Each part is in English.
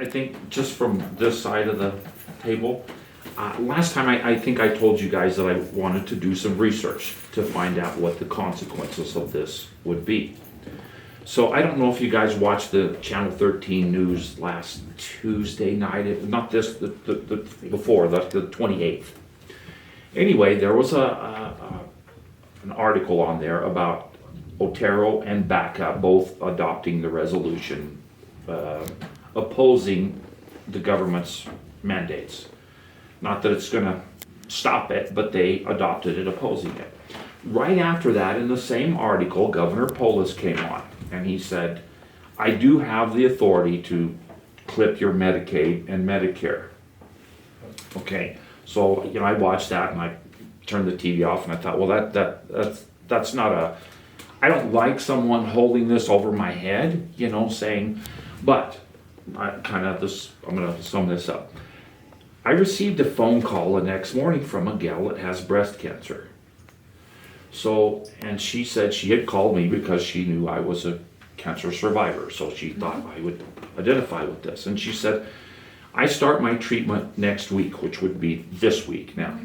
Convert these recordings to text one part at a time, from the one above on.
think just from this side of the table, last time I think I told you guys that I wanted to do some research to find out what the consequences of this would be. So I don't know if you guys watched the Channel 13 news last Tuesday night, not this, before, the 28th. Anyway, there was an article on there about Otero and Baca both adopting the resolution opposing the government's mandates. Not that it's going to stop it, but they adopted it opposing it. Right after that, in the same article, Governor Polis came on, and he said, I do have the authority to clip your Medicaid and Medicare. Okay, so I watched that and I turned the TV off and I thought, well, that's not a, I don't like someone holding this over my head, saying, but I'm going to sum this up. I received a phone call the next morning from a gal that has breast cancer. So, and she said she had called me because she knew I was a cancer survivor, so she thought I would identify with this. And she said, I start my treatment next week, which would be this week now.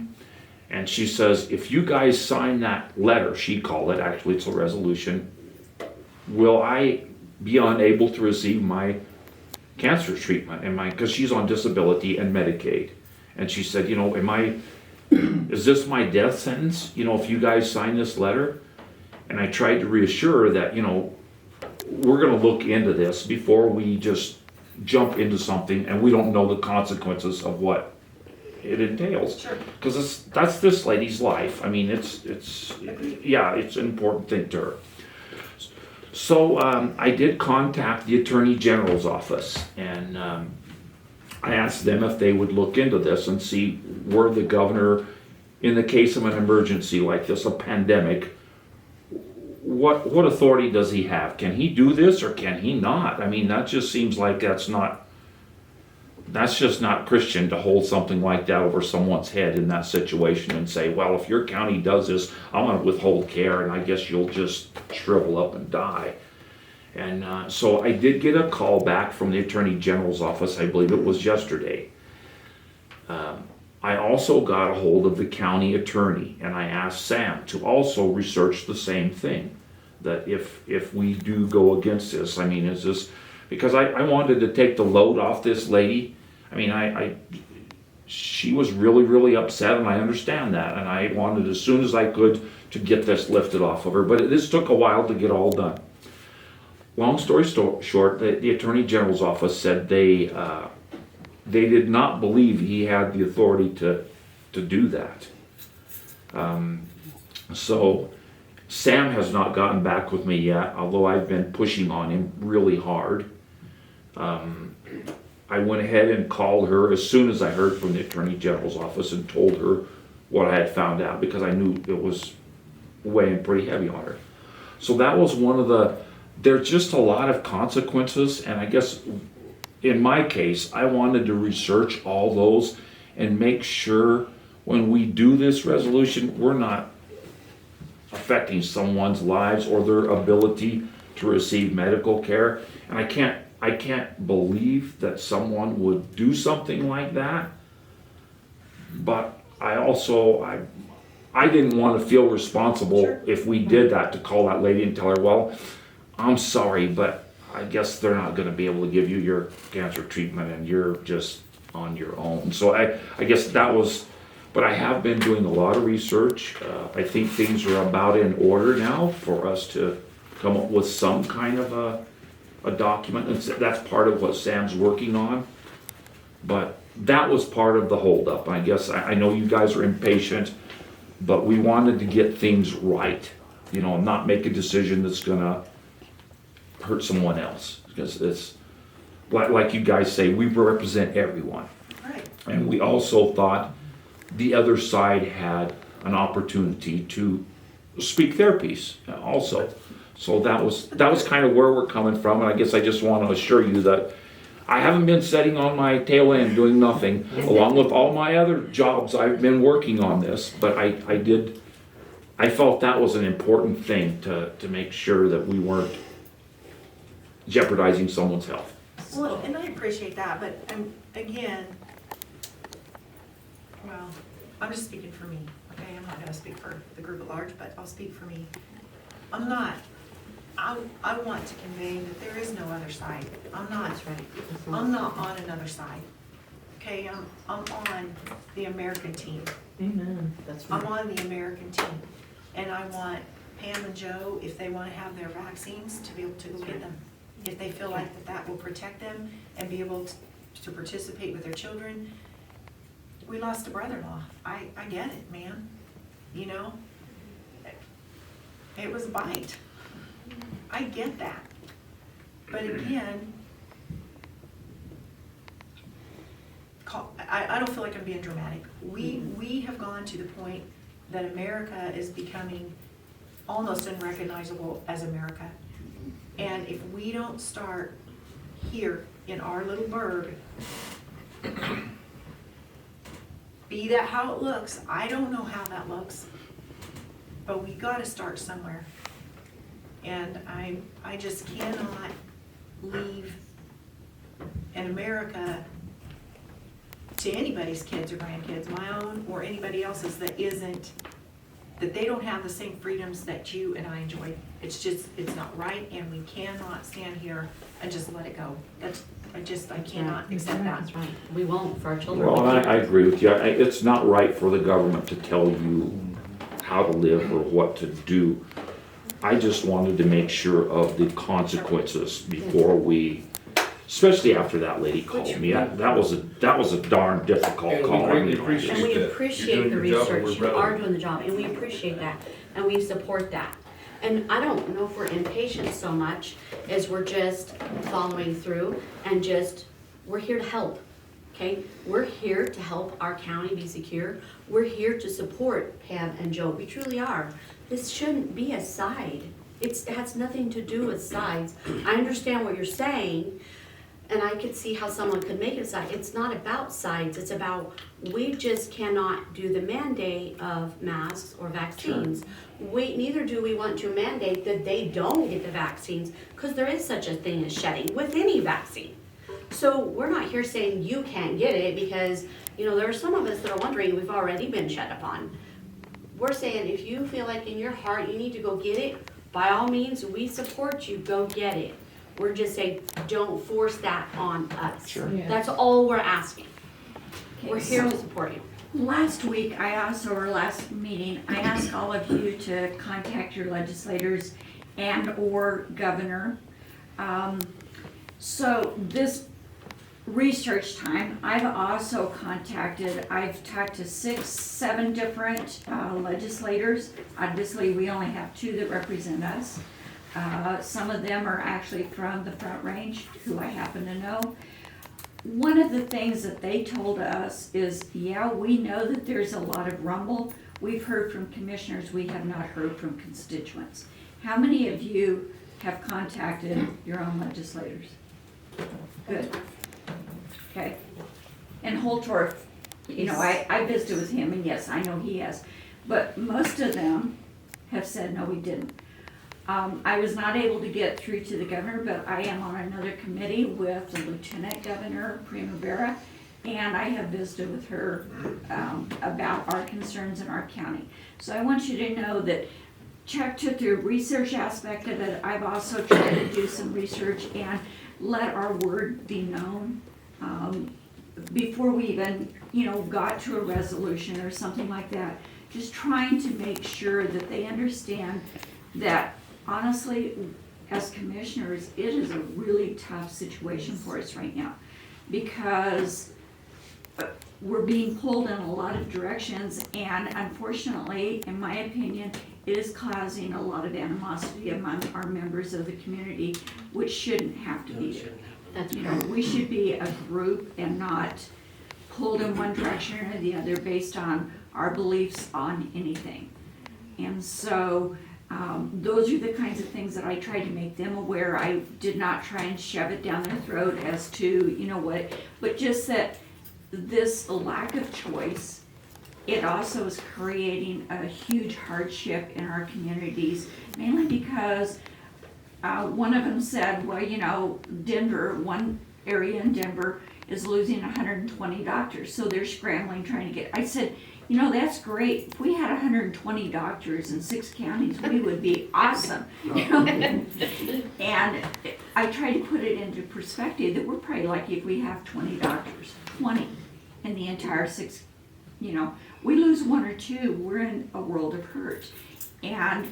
And she says, if you guys sign that letter, she called it, actually it's a resolution, will I be unable to receive my cancer treatment? Because she's on disability and Medicaid. And she said, is this my death sentence? If you guys sign this letter? And I tried to reassure her that, we're going to look into this before we just jump into something and we don't know the consequences of what it entails. Sure. Because that's this lady's life. It's an important thing to her. So I did contact the Attorney General's office, and I asked them if they would look into this and see where the governor, in the case of an emergency like this, a pandemic, what authority does he have? Can he do this or can he not? That just seems like that's just not Christian to hold something like that over someone's head in that situation and say, well, if your county does this, I'm going to withhold care and I guess you'll just shrivel up and die. And so I did get a call back from the Attorney General's office, I believe it was yesterday. I also got a hold of the county attorney and I asked Sam to also research the same thing. That if we do go against this, is this, because I wanted to take the load off this lady. She was really, really upset, and I understand that, and I wanted as soon as I could to get this lifted off of her, but this took a while to get all done. Long story short, the Attorney General's office said they did not believe he had the authority to do that. So Sam has not gotten back with me yet, although I've been pushing on him really hard. I went ahead and called her as soon as I heard from the Attorney General's office and told her what I had found out, because I knew it was weighing pretty heavy on her. So that was one of there's just a lot of consequences, and I guess in my case, I wanted to research all those and make sure when we do this resolution, we're not affecting someone's lives or their ability to receive medical care. And I can't believe that someone would do something like that. But I didn't want to feel responsible if we did that, to call that lady and tell her, well, I'm sorry, but I guess they're not going to be able to give you your cancer treatment and you're just on your own. So I guess that was, but I have been doing a lot of research. I think things are about in order now for us to come up with some kind of a document. And that's part of what Sam's working on. But that was part of the holdup. I guess I know you guys are impatient, but we wanted to get things right, not make a decision that's going to hurt someone else, because it's like you guys say, we represent everyone. Right. And we also thought the other side had an opportunity to speak their piece also. So that was kind of where we're coming from, and I guess I just want to assure you that I haven't been sitting on my tail end doing nothing, along with all my other jobs. I've been working on this, but I felt that was an important thing to make sure that we weren't jeopardizing someone's health. Well, and I appreciate that, but again, well, I'm just speaking for me, okay? I'm not gonna speak for the group at large, but I'll speak for me. I want to convey that there is no other side. I'm not on another side, okay? I'm on the American team. Amen. That's I'm right. on the American team. And I want Pam and Joe, if they wanna have their vaccines, to be able to go get them. If they feel like that will protect them and be able to participate with their children. We lost a brother-in-law. I get it, man. You know? It was a bite. I get that. But again, I don't feel like I'm being dramatic. We have gone to the point that America is becoming almost unrecognizable as America. And if we don't start here in our little burg, be that how it looks, I don't know how that looks, but we gotta start somewhere. And I just cannot leave in America to anybody's kids or grandkids, my own or anybody else's, that they don't have the same freedoms that you and I enjoy. It's not right, and we cannot stand here and just let it go. I cannot accept that. That's right. We won't for our children. Well, and I agree with you. It's not right for the government to tell you how to live or what to do. I just wanted to make sure of the consequences before we, especially after that lady called me. That was a darn difficult And we call. greatly appreciate And we that. You're appreciate doing the your job, and research, we're you proud are of doing the job, and we appreciate that, and we support that. And I don't know if we're impatient so much as we're just following through and we're here to help, okay? We're here to help our county be secure. We're here to support Pam and Joe, we truly are. This shouldn't be a side. It has nothing to do with sides. I understand what you're saying, and I could see how someone could make it a side. It's not about sides, it's about, we just cannot do the mandate of masks or vaccines. Neither do we want to mandate that they don't get the vaccines, because there is such a thing as shedding with any vaccine. So we're not here saying you can't get it, because, there are some of us that are wondering, we've already been shed upon. We're saying if you feel like in your heart you need to go get it, by all means, we support you, go get it. We're just saying, don't force that on us. Sure. Yeah. That's all we're asking. We're Okay, here to so support you. last week, or last meeting, I asked all of you to contact your legislators and/or governor. So this research time, I've talked to 6, 7 different legislators. Obviously, we only have 2 that represent us. Some of them are actually from the Front Range, who I happen to know. One of the things that they told us is, yeah, we know that there's a lot of rumble. We've heard from commissioners, we have not heard from constituents. How many of you have contacted your own legislators? Good. Okay. And Holtorf, I visited with him, and yes, I know he has. But most of them have said, no, we didn't. I was not able to get through to the governor, but I am on another committee with the Lieutenant Governor Primavera, and I have visited with her about our concerns in our county. So I want you to know that Chuck took the research aspect of it. I've also tried to do some research and let our word be known before we even, got to a resolution or something like that. Just trying to make sure that they understand that, honestly, as commissioners, it is a really tough situation for us right now, because we're being pulled in a lot of directions, and unfortunately, in my opinion, it is causing a lot of animosity among our members of the community, which shouldn't have to be there. That's We should be a group and not pulled in one direction or the other based on our beliefs on anything. And so, those are the kinds of things that I tried to make them aware. I did not try and shove it down their throat as to, but just that this lack of choice, it also is creating a huge hardship in our communities, mainly because one of them said, well, Denver, one area in Denver is losing 120 doctors, so they're scrambling trying to get, I said, you know, that's great. If we had 120 doctors in 6 counties, we would be awesome. You know? And I try to put it into perspective that we're probably lucky if we have 20 doctors, 20 in the entire 6, you know. We lose 1 or 2, we're in a world of hurt. And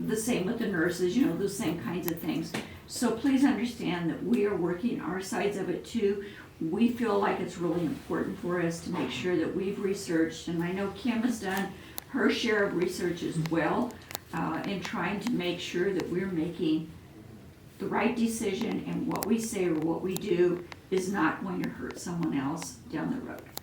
the same with the nurses, you know, those same kinds of things. So please understand that we are working our sides of it too. We feel like it's really important for us to make sure that we've researched, and I know Kim has done her share of research as well, in trying to make sure that we're making the right decision, and what we say or what we do is not going to hurt someone else down the road.